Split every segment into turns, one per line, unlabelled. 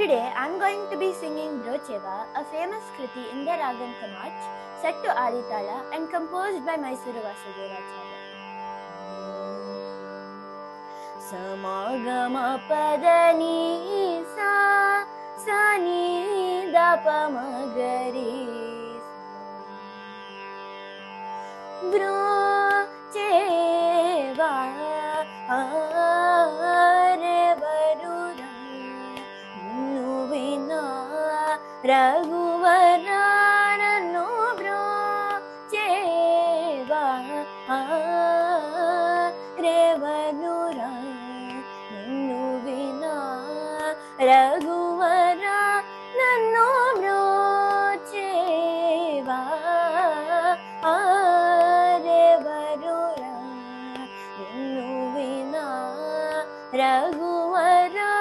Today I'm going to be singing Brocheva, a famous kriti in the ragam Kamach, set to Aditala and composed by Mysuru Vasudevacharya. Samagama padani sa sani dapamagari Brocheva Raghuvara nannu brocheva revanura ninnu vina Raghuvara nannu brocheva revanura ninnu vina Raghuvara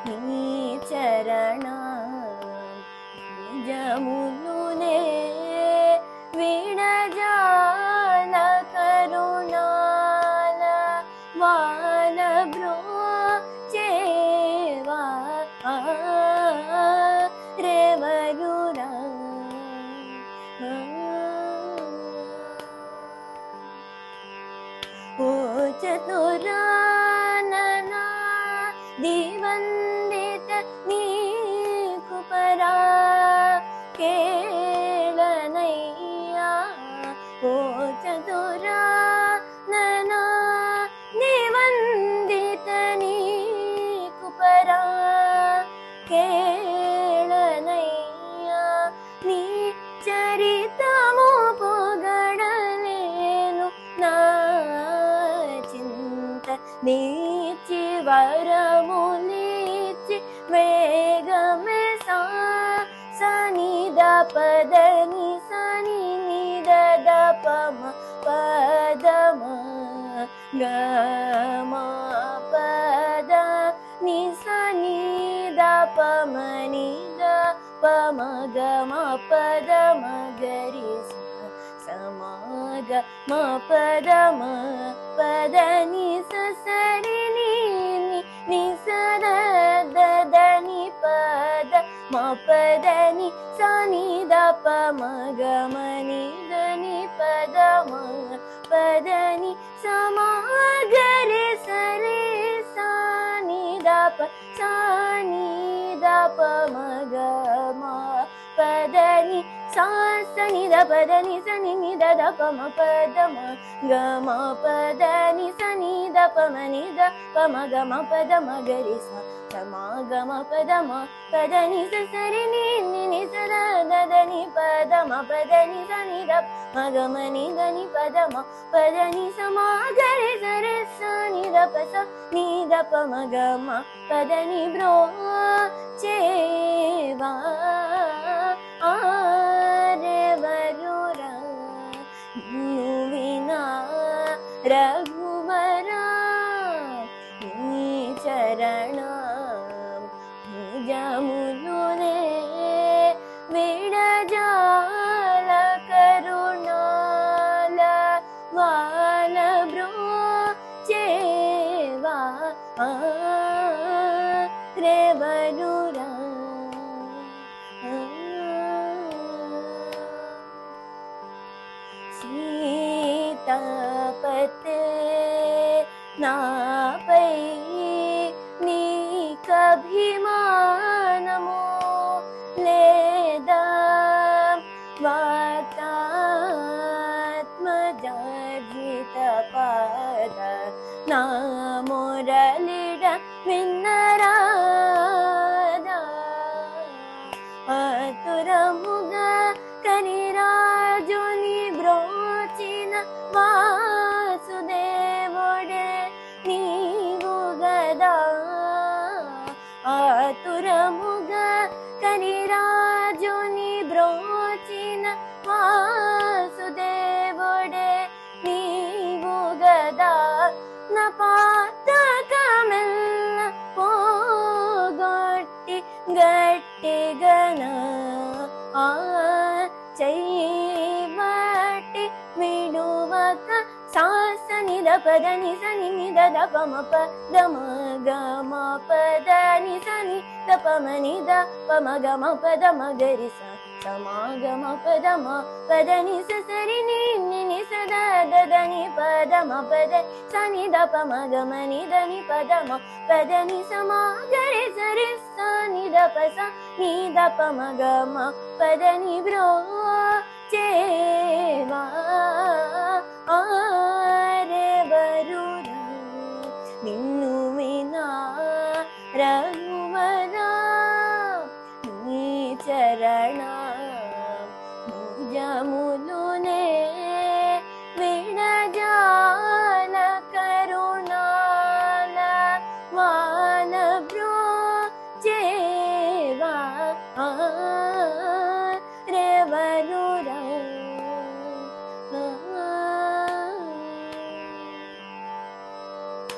ni charana जमुने विणजाल करुणाल वाल ब्रोचेवा रेवरुरा ओ चतुरानना दिवंदित नीकुपरा केलनैया ओ चतुरा नना निवंदित नीकुपरा केलनैया नी चरितमु पोगडलेनु ना चिंत नीचि वरमुलीचि वेगमे सनि दपदनि सनि निद पम पदम गम पद नि सनि दपम निद पम गम पदम गरि समग म पदम पदनि ससरि नि सददनि पद म पदनि सनि दप मगमनि दनि पद म पदनि समगरे सरे सनि दप मगम पदनि सनि दपदनि सनि निद दप म पदम गम पदनि सनि दप मनि द पम गम पद मगरि समगम पदम पदनि ससरि नि सददनि पदम पदनि सनि दप मगमनि दनि पदम पदनि समगरे सरे सनि दप स नि दप मगम पदनि ब्रोचेवा रेवरुरा विना रघुवरा नी चरण जमुने विडजाल करुणाल वाल ब्रोचेवा रेवरुरा सीतापते नापै नीकभिमानमो लेदा वातात्मजर्जित पाद नामुरलिड विन्नराद आतुरमुग करिराजुनि ब्रोचिन वासुदेवोडे नीवु गदा आतुरमुग करिराजुनि ब्रोचिन वासुदेवोडे नीवु गदा न पातकमेल्ल पोगొట్టి गट्टिगन चैवट्टि विडुवक सासनिद పద ని స ని ని ద ద ప మ ప ద మ గ మ ప ద ని స ని ద ప మ ని ద ప మ గ మ ప ద మ గ రి స స మ గ మ ప ద మ ప ద ని స స రి ని ని ని స ద ద ద ని ప ద మ ప ద స ని ద ప మ గ మ ని ద ని ప ద మ ప ద ని స మ గ రి స రి స ని ద ప స ని ద ప మ గ మ ప ద ని బ్రో చేవా ఆరెవరురా నిన్ను వినా రవి